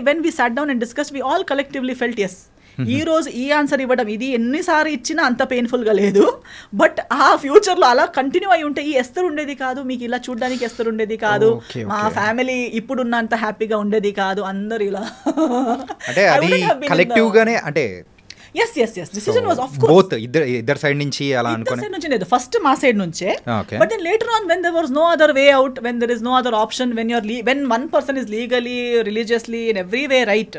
when we sat down and discussed, we all collectively felt yes. ఈ రోజు ఈ answer ఇవ్వడం ఇది ఎన్నిసార్లు ఇచ్చినా అంత పెయిన్ఫుల్గా లేదు. బట్ ఆ ఫ్యూచర్లో అలా కంటిన్యూ అయి ఉంటే ఈ ఎస్తరు ఉండేది కాదు, మీకు ఇలా చూడడానికి ఎస్తరు ఉండేది కాదు, మా ఫ్యామిలీ ఇప్పుడున్నంత హ్యాపీగా ఉండేది కాదు, అందరు ఇలా అంటే అది కలెక్టివ్గానే అంటే yes decision was of course both ఇద్దరు సైడ్ నుంచి అలా అనుకోని సైడ్ నుంచి లేదు, ఫస్ట్ మా సైడ్ నుంచే. But then later on when there was no other way out, when there is no other option, when one person is legally, religiously, in every way right,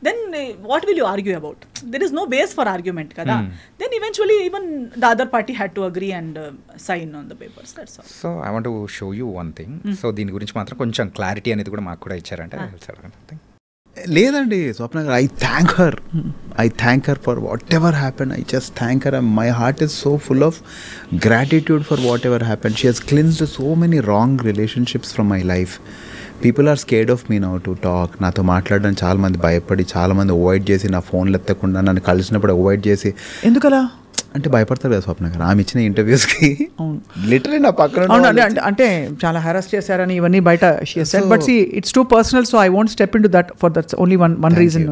then what will you argue about? There is no base for argument kada. Then eventually even the other party had to agree and sign on the papers, that's all. So I want to show you one thing. So దీని గురించి మాత్రం కొంచెం clarity అనేది కూడా మాకు కూడా ఇచ్చారంటే లేదండి స్వప్న గారు, I thank her for whatever happen. I just thank her. My heart is so full of gratitude for whatever happen. She has cleansed so many wrong relationships from my life. People are scared of me now to talk. నాతో మాట్లాడడం చాలామంది భయపడి, చాలామంది avoid చేసి, నా ఫోన్లు ఎత్తకుండా నన్ను కలిసినప్పుడు అవాయిడ్ చేసి. ఎందుకలా అంటే భయపడతారు కదా స్వప్న గారు, ఆమె ఇచ్చిన ఇంటర్వ్యూస్కి లిటరలీ నా పక్కన అంటే చాలా హెరాస్ చేశారని ఇవన్నీ బయట but see it's too personal, so I won't step in to that for that's only one reason.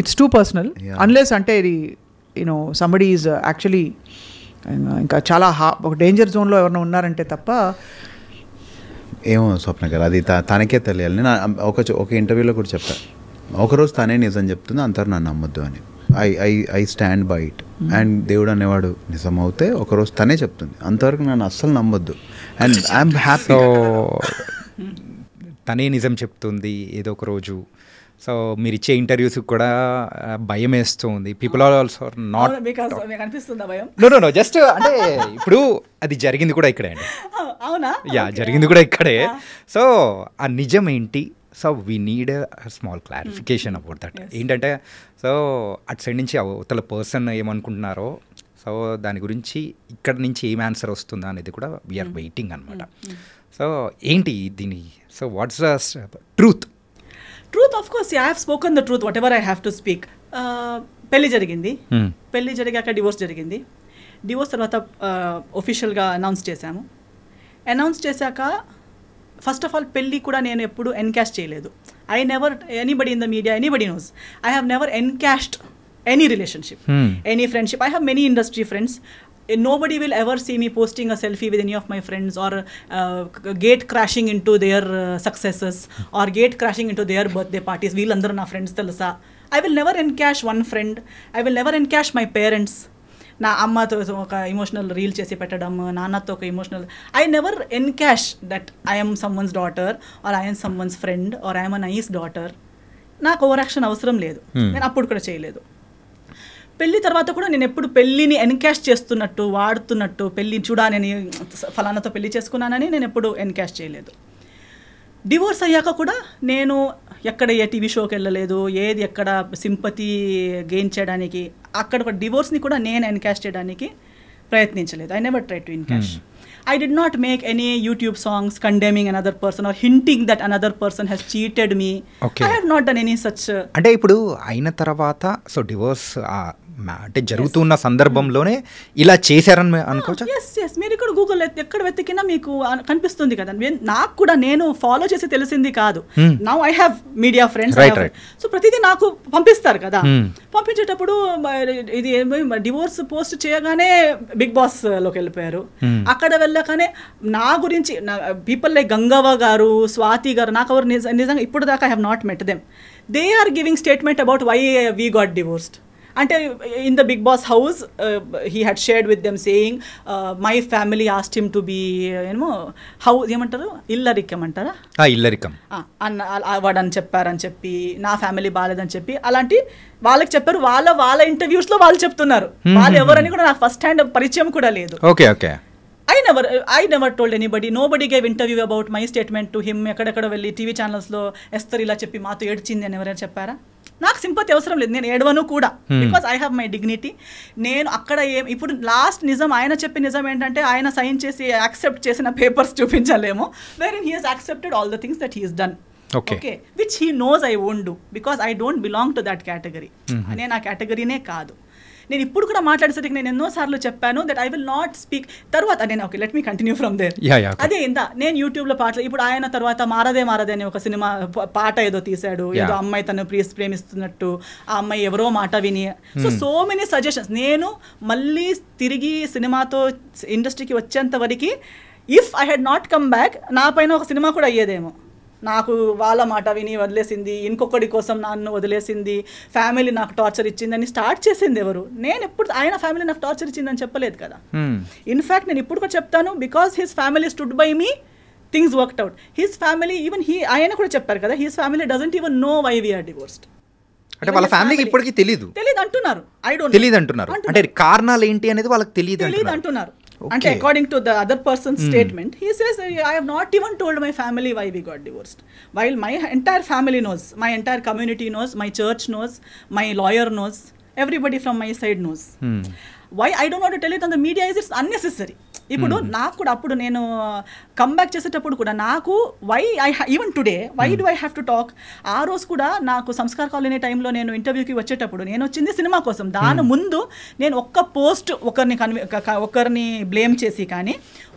It's too personal unless అంటే ఇది యూనో సంబడీ ఈజ్ యాక్చువల్లీ ఇంకా చాలా ఒక డేంజర్ జోన్లో ఎవరైనా ఉన్నారంటే తప్ప. ఏమో స్వప్న గారు, అది తనకే తెలియాలి. నేను ఒక ఇంటర్వ్యూలో కూడా చెప్పాను, ఒకరోజు తనే నిజం చెప్తుంది, అంటారు నన్ను నమ్మొద్దు అని. I stand by it. And దేవుడు అనేవాడు నిజం అవుతే ఒకరోజు తనే చెప్తుంది, అంతవరకు నన్ను అస్సలు నమ్మొద్దు. And I'm happy. తనే నిజం చెప్తుంది ఏదో ఒక రోజు. సో మీరు ఇచ్చే ఇంటర్వ్యూస్ కూడా భయం వేస్తుంది. People are also not know just అంటే ఇప్పుడు అది జరిగింది కూడా ఇక్కడే అండి. యా జరిగింది కూడా ఇక్కడే. సో ఆ నిజం ఏంటి? So we need small clarification about that. ఏంటంటే సో అటు సైడ్ నుంచి అవతల పర్సన్ ఏమనుకుంటున్నారో, సో దాని గురించి ఇక్కడ నుంచి ఏం ఆన్సర్ వస్తుందా అనేది కూడా వీఆర్ వెయిటింగ్ అనమాట. సో ఏంటి దీని, so what's the truth? Of course I have spoken the truth, what ever I have to speak. పెళ్లి జరిగింది, పెళ్లి జరిగాక డివోర్స్ జరిగింది. డివోర్స్ తర్వాత ఒఫిషియల్గా అనౌన్స్ చేశాము. అనౌన్స్ చేశాక ఫస్ట్ ఆఫ్ ఆల్ పెళ్ళి కూడా నేను ఎప్పుడు ఎన్కాష్ చేయలేదు. I never, anybody in the media, anybody knows, I have never encashed any relationship, any friendship. I have many industry friends. Nobody will ever see me posting a selfie with any of my friends or gate crashing into their successes or gate crashing into their birthday parties. Veelandaru na friends telusa. I will never encash one friend. I will never encash my parents. నా అమ్మతో ఒక emotional reel చేసి పెట్టడం, నాన్నతో ఒక emotional. I never encash that I M someone's daughter or I M someone's friend or I M a nice daughter. నాకు over action అవసరం లేదు, నేను అప్పుడు కూడా చేయలేదు. పెళ్ళి తర్వాత కూడా నేను ఎప్పుడు పెళ్ళిని ఎన్కాష్ చేస్తున్నట్టు, వాడుతున్నట్టు, పెళ్ళి చూడాలని ఫలానాతో పెళ్లి చేసుకున్నానని నేను ఎప్పుడు ఎన్కాష్ చేయలేదు. డివోర్స్ అయ్యాక కూడా నేను ఎక్కడ ఏ టీవీ షోకి వెళ్ళలేదు, ఏది ఎక్కడ సింపతి గెయిన్ చేయడానికి, అక్కడ ఒక డివోర్స్ని కూడా నేను ఎన్కాష్ చేయడానికి ప్రయత్నించలేదు. I never try to encash. I did not make any YouTube songs condemning another person or hinting that another person has cheated me. Okay. I have not done any such. అంటే ఇప్పుడు అయిన తర్వాత so divorce అంటే జరుగుతున్న సందర్భంలోనే ఇలా చేశారని అనుకోవచ్చు. ఎస్ మీరు ఇక్కడ గూగుల్ ఎక్కడ వెతికినా మీకు కనిపిస్తుంది కదా. నాకు కూడా నేను ఫాలో చేసి తెలిసింది కాదు. Now I have media friends, so ప్రతిదీ నాకు పంపిస్తారు కదా. పంపించేటప్పుడు ఇది డివోర్స్ పోస్ట్ చేయగానే బిగ్ బాస్ లోకి వెళ్ళిపోయారు. అక్కడ వెళ్ళగానే నా గురించి పీపుల్ లైక్ గంగవ్వ గారు, స్వాతి గారు, నాకు ఎవరు నిజంగా ఇప్పుడు దాకా I have not met them. They are giving statement about why we got divorced. అంటే in the Big Boss house, he had shared with them saying, my family asked him to be, how ఏమంటారు, ఇల్లరికం అంటారా, ఇల్లరికం వాడని చెప్పారని చెప్పి, నా family బాగాలేదని చెప్పి, అలాంటి వాళ్ళకి చెప్పారు. వాళ్ళ ఇంటర్వ్యూస్లో వాళ్ళు చెప్తున్నారు. వాళ్ళు ఎవరని కూడా నాకు ఫస్ట్ హ్యాండ్ పరిచయం కూడా లేదు. Okay okay. I never told anybody. Nobody gave interview about my statement to him. ఎక్కడెక్కడ వెళ్ళి టీవీ ఛానల్స్లో ఎస్తర్ ఇలా చెప్పి మాతో ఏడ్చింది అని ఎవరైనా చెప్పారా? నాకు సింపతి అవసరం లేదు, నేను ఏడవను కూడా. Because I have my dignity. నేను అక్కడ ఇప్పుడు లాస్ట్ నిజం, ఆయన చెప్పే నిజం ఏంటంటే ఆయన సైన్ చేసి యాక్సెప్ట్ చేసిన పేపర్స్ చూపించలేము, where in he has accepted all the things that he has done. Okay, which he knows I won't do because I don't belong to that category. నేను ఆ కేటగిరీనే కాదు. నేను ఇప్పుడు కూడా మాట్లాడేసరికి నేను ఎన్నోసార్లు చెప్పాను that I will not speak. తర్వాత నేను okay let me continue from there. అదే నేను యూట్యూబ్లో పాటలు ఇప్పుడు ఆయన తర్వాత మారదే మారదే అని ఒక సినిమా పాట ఏదో తీశాడు, ఏదో అమ్మాయి తను ప్రేమిస్తున్నట్టు, ఆ అమ్మాయి ఎవరో మాట విని. So many suggestions. నేను మళ్ళీ తిరిగి సినిమాతో ఇండస్ట్రీకి వచ్చేంత వరకు if I had not come back నా పైన ఒక సినిమా కూడా అయ్యేదేమో. నాకు వాళ్ళ మాట విని వదిలేసింది, ఇంకొకటి కోసం నన్ను వదిలేసింది, ఫ్యామిలీ నాకు టార్చర్ ఇచ్చిందని స్టార్ట్ చేసింది ఎవరు? నేను ఎప్పుడు ఆయన ఫ్యామిలీ నాకు టార్చర్ ఇచ్చిందని చెప్పలేదు కదా. ఇన్ఫ్యాక్ట్ నేను ఇప్పుడు కూడా చెప్తాను, because his family stood by me, things worked out. His family even ఆయన కూడా చెప్పారు కదా, his family doesn't even know why we are divorced. అంటే వాళ్ళ ఫ్యామిలీకి ఇప్పటికీ తెలియదు అంటున్నారు. తెలియదు అంటున్నారు. అంటే కారణాలు ఏంటి అనేది వాళ్ళకి తెలియదు అంటున్నారు. అంటే according to the other person's statement, he says I have not even told my family why we got divorced, while my entire family knows, my entire community knows, my church knows, my lawyer knows, everybody from my side knows. Why I don't want to tell it on the media is it's unnecessary. ఇప్పుడు నాకు కూడా అప్పుడు నేను comeback చేసేటప్పుడు కూడా నాకు why even today why do I have to talk. ఆ రోజు కూడా నాకు సంస్కార్ కాలనీ టైంలో నేను ఇంటర్వ్యూకి వచ్చేటప్పుడు నేను వచ్చింది సినిమా కోసం. దాని ముందు నేను ఒక్క పోస్ట్ ఒకరిని బ్లేమ్ చేసి కానీ,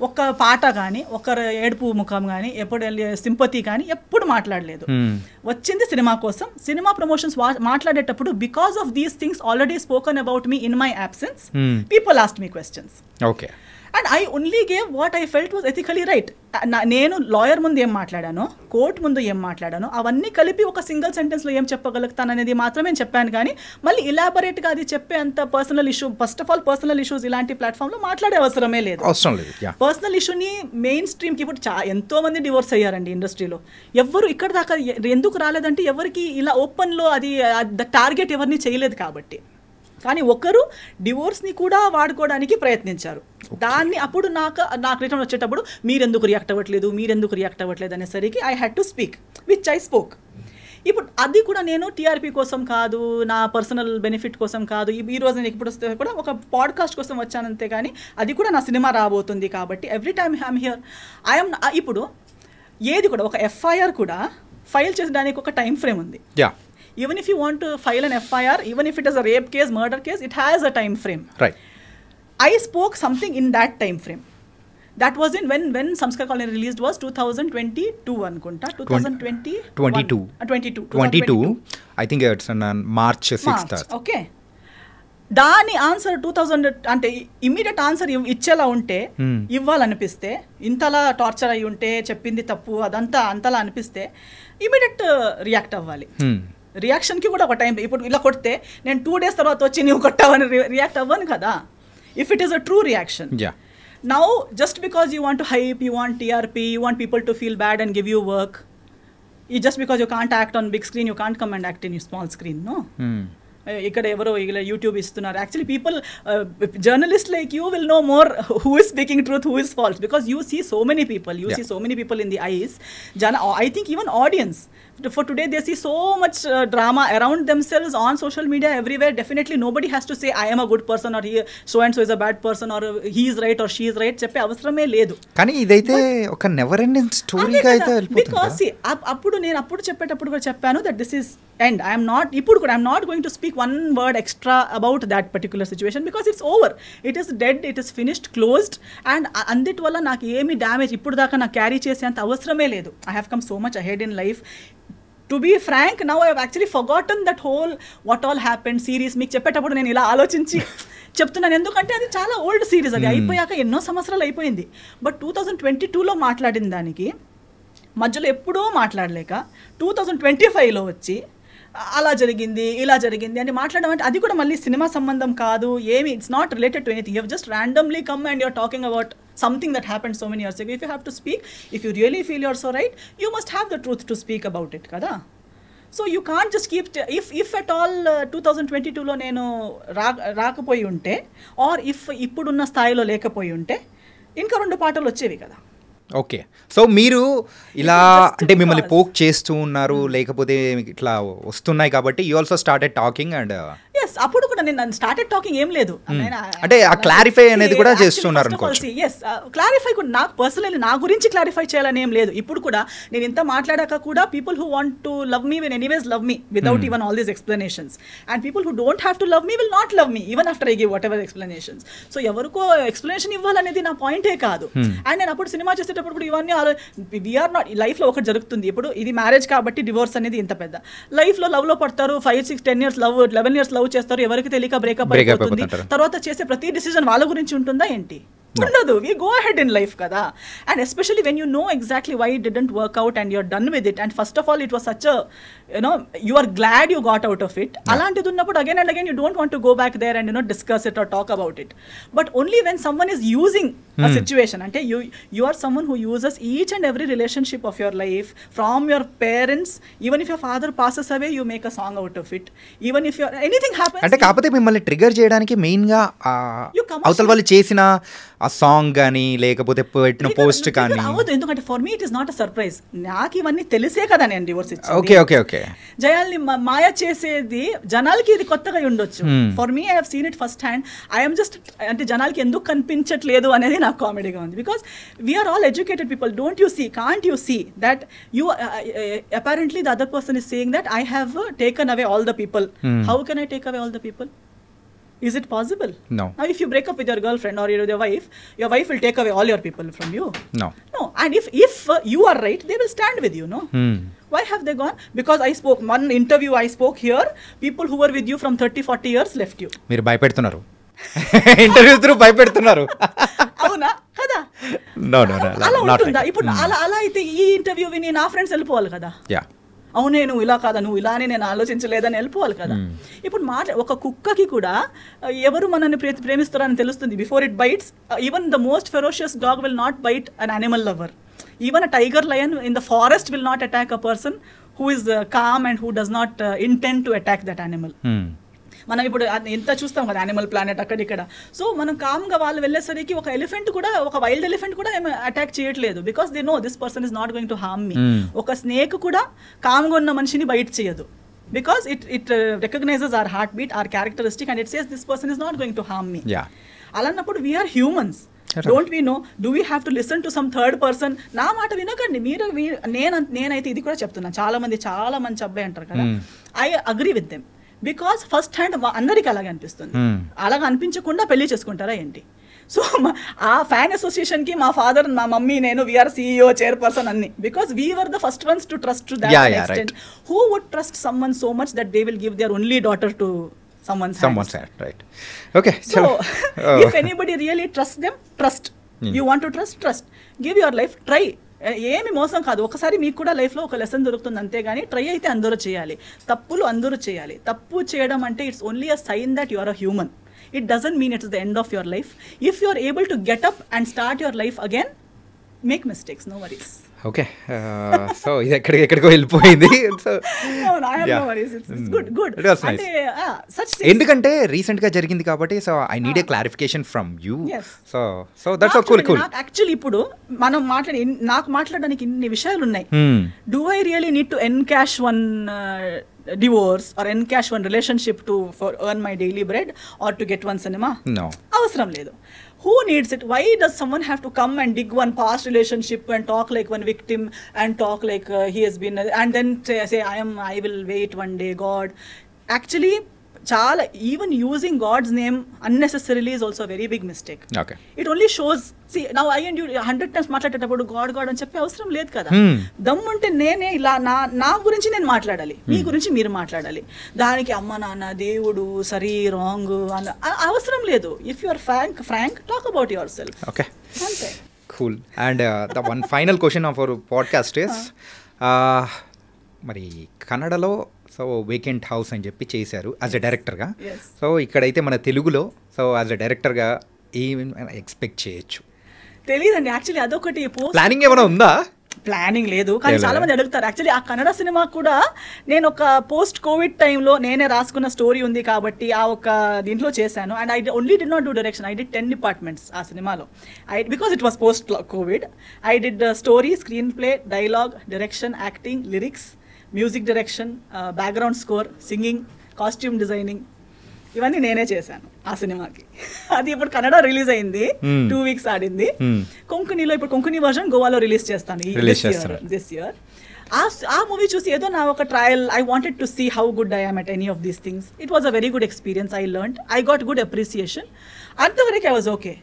ఒక్క పాట కానీ, ఒకరు ఏడుపు ముఖం కానీ, ఎప్పుడు సింపతి కానీ ఎప్పుడు మాట్లాడలేదు. వచ్చింది సినిమా కోసం. సినిమా ప్రమోషన్స్ మాట్లాడేటప్పుడు because of these things already spoken about me in my absence, people asked me questions. Okay. And I only gave what I felt was ethically right. నేను లాయర్ ముందు ఏం మాట్లాడానో, court ముందు ఏం మాట్లాడానో అవన్నీ కలిపి ఒక సింగిల్ సెంటెన్స్లో ఏం చెప్పగలుగుతాననేది మాత్రమే చెప్పాను. కానీ మళ్ళీ ఇలాబొరేట్గా అది చెప్పే అంత personal issue, first of all personal issues ఇలాంటి ప్లాట్ఫామ్లో మాట్లాడే అవసరమే లేదు. పర్సనల్ ఇష్యూని మెయిన్ స్ట్రీమ్కి ఇప్పుడు ఎంతో మంది డివోర్స్ అయ్యారండి ఇండస్ట్రీలో. ఎవరు ఇక్కడ దాకా ఎందుకు రాలేదంటే ఎవరికి ఇలా ఓపెన్లో అది టార్గెట్ ఎవరిని చేయలేదు కాబట్టి. కానీ ఒకరు డివోర్స్ని కూడా వాడుకోవడానికి ప్రయత్నించారు. దాన్ని అప్పుడు నాకు రిటర్న్ వచ్చేటప్పుడు మీరెందుకు రియాక్ట్ అవ్వట్లేదు అనేసరికి I had to speak which I spoke. ఇప్పుడు అది కూడా నేను టీఆర్పీ కోసం కాదు, నా పర్సనల్ బెనిఫిట్ కోసం కాదు. ఈ రోజు నేను ఇప్పుడు వస్తే కూడా ఒక పాడ్కాస్ట్ కోసం వచ్చానంతే. కానీ అది కూడా నా సినిమా రాబోతుంది కాబట్టి ఎవ్రీ టైమ్ ఐఎమ్ హియర్. ఇప్పుడు ఏది కూడా ఒక ఎఫ్ఐఆర్ కూడా ఫైల్ చేసడానికి ఒక టైం ఫ్రేమ్ ఉంది. Even if you want to file an FIR, even if it is a rape case, murder case, it has a time frame. Right. I spoke something in that time frame. That was in when Samskar Colony released was 2022 anukunta. 22. I think it's on March 6th. Okay. దాని answer 2000 అంటే immediate answer ఇచ్చేలా ఉంటే, ఇవ్వాలనిపిస్తే, ఇంతలా torture అయి ఉంటే, చెప్పింది తప్పు అదంతా అంతలా అనిపిస్తే ఇమ్మీడియట్ రియాక్ట్ అవ్వాలి. రియాక్షన్కి కూడా ఒక టైం. ఇప్పుడు ఇలా కొడితే నేను 2 days తర్వాత వచ్చి నువ్వు కొట్టావని రియాక్ట్ అవ్వను కదా, if it is a true reaction. Now just because you want to hype, you want TRP, you want people to feel bad and give you work, just because you can't act on big screen, you can't come and act in you small screen. No, ఇక్కడ ఎవరో ఇలా YouTube ఇస్తున్నారు. Actually people, journalist like you will know more who is speaking truth, who is false, because you see so many people, see so many people in the eyes. I think even audience for today they see so much drama around themselves on social media everywhere. Definitely nobody has to say I am a good person or he so and so is a bad person or he is right or she is right చెప్పే అవసరమే లేదు. కానీ ఇదైతే ఒక never ending స్టోరీగా అయితే వెళ్ళిపోతుంది. Because నేను అప్పుడు చెప్పేటప్పుడు కూడా చెప్పాను that this is end. I am not going to speak one word extra about that particular situation because it's over. It is dead, it is finished, closed, and అందుటి వల్ల నాకు ఏమి డ్యామేజ్ ఇప్పుడు దాకా నాకు క్యారీ చేసేంత అవసరమే లేదు. I have come so much ahead in life. To be frank, now I have actually forgotten that whole what all happened series. మీకు చెప్పేటప్పుడు నేను ఇలా ఆలోచించి చెప్తున్నాను, ఎందుకంటే అది చాలా ఓల్డ్ సిరీస్. అది అయిపోయాక ఎన్నో సంవత్సరాలు అయిపోయింది. బట్ 2022లో మాట్లాడిన దానికి మధ్యలో ఎప్పుడూ మాట్లాడలేక 2025లో వచ్చి అలా జరిగింది ఇలా జరిగింది అని మాట్లాడడం అంటే అది కూడా మళ్ళీ సినిమా సంబంధం కాదు ఏమి. It's not related to anything. You have just randomly come and you're talking about something that happened so many years ago. If you have to speak, if you really feel you're so right, you must have the truth to speak about it kada. So you can't just keep if at all 2022లో నేను రాకపోయి ఉంటే or if ఇప్పుడున్న స్థాయిలో లేకపోయి ఉంటే ఇంకా 2 పాటలు వచ్చేవి కదా. ఓకే, సో మీరు ఇలా అంటే మిమ్మల్ని పోక్ చేస్తూ ఉన్నారు, లేకపోతే ఇట్లా వస్తున్నాయి కాబట్టి you also started talking and yes అప్పుడు కూడా నేను స్టార్టెడ్ టాకింగ్ ఏం లేదు అంటే ఆ క్లారిఫై అనేది కూడా చేస్తున్నారు అనుకోవచ్చు. ఎస్ క్లారిఫై కూడా నాకు పర్సనల్లీ నా గురించి క్లారిఫై చేయాలని ఏం లేదు. ఇప్పుడు కూడా నేను ఇంత మాట్లాడాక కూడా people who want to love me will anyways love me without even all these explanations and people who don't have to love me will not love me even after I give what ever explanations. So ఎవరికో explanation ఇవ్వాలనేది నా పాయింటే కాదు. And నేను అప్పుడు cinema చేసేటప్పుడు కూడా ఇవన్నీ వీఆర్ నాట్ లైఫ్లో ఒకటి జరుగుతుంది. ఇప్పుడు ఇది మ్యారేజ్ కాబట్టి డివోర్స్ అనేది ఇంత పెద్ద లైఫ్లో లవ్లో పడతారు 5, 6, 10 years లవ్ 11 years లవ్ చేస్తారు, ఎవరికి తెలియక బ్రేకప్ అయిపోతుంది. తర్వాత చేసే ప్రతి డిసిజన్ వాళ్ళ గురించి ఉంటుందా ఏంటి? ఉండదు. We go ahead in life kada, and especially when you know exactly why it didn't work out and you're done with it, and first of all it was such a, you are glad you got out of it. Alantidi unnappudu again and again you don't want to go back there and discuss it or talk about it. But only when someone is using a situation, ante you are someone who uses each and every relationship of your life from your parents. Even if your father passes away, you make a song out of it. Even if anything happens, అంటే కాకపోతే మిమ్మల్ని trigger చేయడానికి main గా అవతల వాళ్ళు చేసిన ఆ song కానీ లేకపోతే పెట్టిన పోస్ట్ కానీ అవదు. ఎందుకంటే for me it is not a surprise. నాకు ఇవన్నీ తెలిసే కదా నేను డివోర్స్ ఇచ్చాను. ఓకే ఓకే ఓకే జయాల్ని మాయ చేసేది జనాలకి ఇది కొత్తగా ఉండొచ్చు. For me I have seen it first hand. I'm just అంటే జనాలకి ఎందుకు కనిపించట్లేదు అనేది నాకు కామెడీగా ఉంది. Because we are all educated people. Don't you see, can't you see that you apparently the other person is saying that I have taken away all the people. How can I take away all the people? Is it possible? No. Now if you break up with your girlfriend or your wife will take away all your people from you. No. And if you are right, they will stand with you, no? Why have they gone? Because I spoke one interview I spoke here, people who were with you from 30-40 years left you. మీరు భయపెడుతున్నారు, interview through భయపెడుతున్నారు. అవునా కదా? No, అలా ఉంటుందా? ఇప్పుడు అలా అయితే ఈ interview విని నా ఫ్రెండ్స్ వెళ్ళిపోవాలి కదా. Yeah. అవునే నువ్వు ఇలా కాదా, నువ్వు ఇలానే నేను ఆలోచించలేదని వెళ్ళిపోవాలి కదా. ఇప్పుడు ఒక కుక్కకి కూడా ఎవరు మనల్ని ప్రేమిస్తారని తెలుస్తుంది. Before it bites, even the most ferocious dog will not bite an animal lover. Even a tiger lion in the forest will not attack a person who is calm and who does not intend to attack that animal. మనం ఇప్పుడు ఎంత చూస్తాం కదా animal planet అక్కడిక్కడ. So మనం కామ్గా వాళ్ళు వెళ్ళేసరికి ఒక ఎలిఫెంట్ కూడా, ఒక వైల్డ్ ఎలిఫెంట్ కూడా ఏమి అటాక్ చేయట్లేదు. Because they know this person is not going to harm me. ఒక స్నేక్ కూడా కామ్గా ఉన్న మనిషిని బైట్ చేయదు. Because it recognises our heartbeat, our characteristic, and it says this person is not going to harm me. అలాన్నప్పుడు we are humans. Don't we know, do we have to listen to some third person? నా మాట వినకండి మీరు. నేనైతే ఇది కూడా చెప్తున్నాను, చాలా మంచి అబ్బాయి అంటారు కదా, I agree with them. Because first hand అందరికి అలాగే అనిపిస్తుంది. అలాగ అనిపించకుండా పెళ్లి చేసుకుంటారా ఏంటి? సో ఆ ఫ్యాన్ అసోసియేషన్కి మా ఫాదర్, మా మమ్మీ, నేను వీఆర్ CEO, చైర్పర్సన్ అన్ని. Because we were the first ones to trust to that extent. Who would trust someone so much that they will give their only daughter to someone's hand, right? Okay, so if anybody really trusts them, trust. You want to trust. Give your life, try. ఏమి మోసం కాదు. ఒకసారి మీకు కూడా లైఫ్లో ఒక lesson దొరుకుతుంది అంతేగాని ట్రై అయితే అందరూ చేయాలి. తప్పులు అందరూ చేయాలి. తప్పు చేయడం అంటే it's only a sign that you are a human. It doesn't mean it's the end of your life. If you are able to get up and start your life again, make mistakes, no worries. Okay, so ఇది ఎక్కడికో వెళ్ళిపోయింది. ఎందుకంటే recent గా జరిగింది కాబట్టి, so I need a clarification from you. So that's cool. Actually ఇప్పుడు మనం నాకు మాట్లాడడానికి ఇన్ని విషయాలు ఉన్నాయి. Do I really need to encash one divorce or encash one relationship for earn my daily bread or to get one cinema? No. Avasaram ledu. Who needs it? Why does someone have to come and dig one past relationship and talk like one victim and talk like he has been, and then say I will wait one day, God? Actually, చాలా, even using God's name unnecessarily is also a very big mistake. Okay. It only shows, see, now I and you 100 times మాట్లాడేటప్పుడు God అని చెప్పే అవసరం లేదు కదా. దమ్ముంటే నేనే ఇలా నా గురించి నేను మాట్లాడాలి, మీ గురించి మీరు మాట్లాడాలి. దానికి అమ్మ నాన్న దేవుడు సరి రాంగ్ అవసరం లేదు. If you are frank talk about yourself. Okay, అంతే. Cool. And the one final question of our podcast is, మరి కన్నడలో సో వేకెంట్ హౌస్ అని చెప్పి చేశారు యాజ్ ఎ డైరెక్టర్గా. సో ఇక్కడైతే మన తెలుగులో సో యాజ్ ఎ డైరెక్టర్గా ఏమి ఎక్స్పెక్ట్ చేయొచ్చు? తెలియదండి. యాక్చువల్లీ అదొకటి ప్లానింగ్ ఏమైనా ఉందా? ప్లానింగ్ లేదు, కానీ చాలా మంది అడుగుతారు. యాక్చువల్లీ ఆ కన్నడ సినిమా కూడా నేను ఒక పోస్ట్ కోవిడ్ టైంలో నేనే రాసుకున్న స్టోరీ ఉంది కాబట్టి ఆ ఒక దీంట్లో చేశాను. And I only did not do direction, I did 10 departments ఆ సినిమాలో. Because it was post Covid. I did story, screen play, dialogue, direction, acting, lyrics, music direction, background score, singing, costume designing, ఇవన్నీ నేనే చేశాను ఆ సినిమాకి. అది ఇప్పుడు Kannada release అయింది, 2 weeks ఆడింది. కొంకణిలో ఇప్పుడు కొంకణి వర్జన్ గోవాలో రిలీజ్ చేస్తాను దిస్ ఇయర్. ఆ మూవీ చూసి ఏదో నా ఒక trial, I wanted to see how good I am at any of these things. It was a very good experience. I learned, I got good appreciation. అంతవరకు I was okay.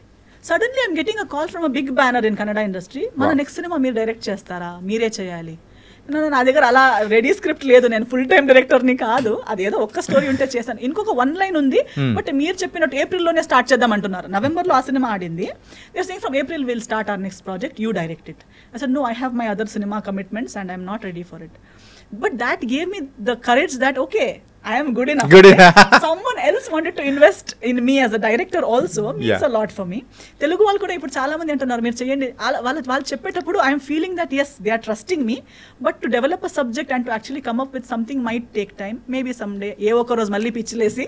Suddenly I'm getting a call from a big banner in Kannada industry. మన next cinema మీరు direct చేస్తారా, మీరే చేయాలి. నా దగ్గర అలా ready script లేదు, నేను ఫుల్ టైం డైరెక్టర్ని కాదు. అదేదో ఒక్క స్టోరీ ఉంటే చేశాను. ఇంకొక 1 line ఉంది, బట్ మీరు చెప్పినట్టు ఏప్రిల్లోనే స్టార్ట్ చేద్దాం అంటున్నారు. నవంబర్లో ఆ సినిమా ఆడింది. They are saying from April will start our next project, you direct it. I said no, I have my other సినిమా commitments and I'm not ready for it. But that gave me the courage that, okay, I am good enough. Someone else wanted to invest in me as a director also means a lot for me. Telugu వాళ్ళు కూడా ఇప్పుడు చాలా మంది అంటున్నారు మీరు చేయండి. వాళ్ళు చెప్పేటప్పుడు I'm feeling that yes, they are trusting me, but to develop a subject and to actually come up with something might take time. Maybe someday ఏ ఒక్క రోజు మళ్ళీ పిచ్చిలేసి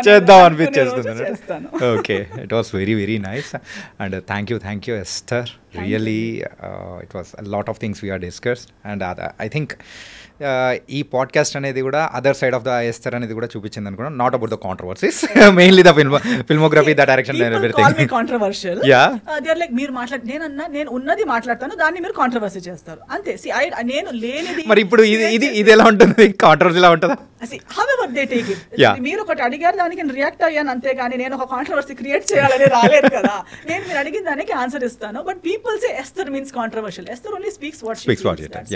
చేద్దాం అనిపించేస్తుంది. Okay, it was very very nice and thank you Esther. Really it was a lot of things we are discussed and I think ఈ podcast అనేది కూడా other side of the Esther అనేది కూడా చూపించింది అనుకున్నాను. Not about the controversies, mainly the filmography, the direction, controversial. మీరు నేను ఉన్నది మాట్లాడతాను, దాన్ని మీరు కాంట్రవర్సీ చేస్తారు అంతే. నేను లేనిది. మరి ఇప్పుడు ఇది ఎలా ఉంటుంది, కాంట్రవర్సీ ఎలా ఉంటుందా? మీరు ఒకటి అడిగారు, దానికి నేను రియాక్ట్ అయ్యాను అంతే, కానీ నేను ఒక కాంట్రవర్సీ క్రియేట్ చేయాలని రాలేదు కదా. నేను మీరు అడిగిన దానికి ఆన్సర్ ఇస్తాను. But people say ఎస్థర్ means controversial. ఎస్థర్ only speaks what she feels.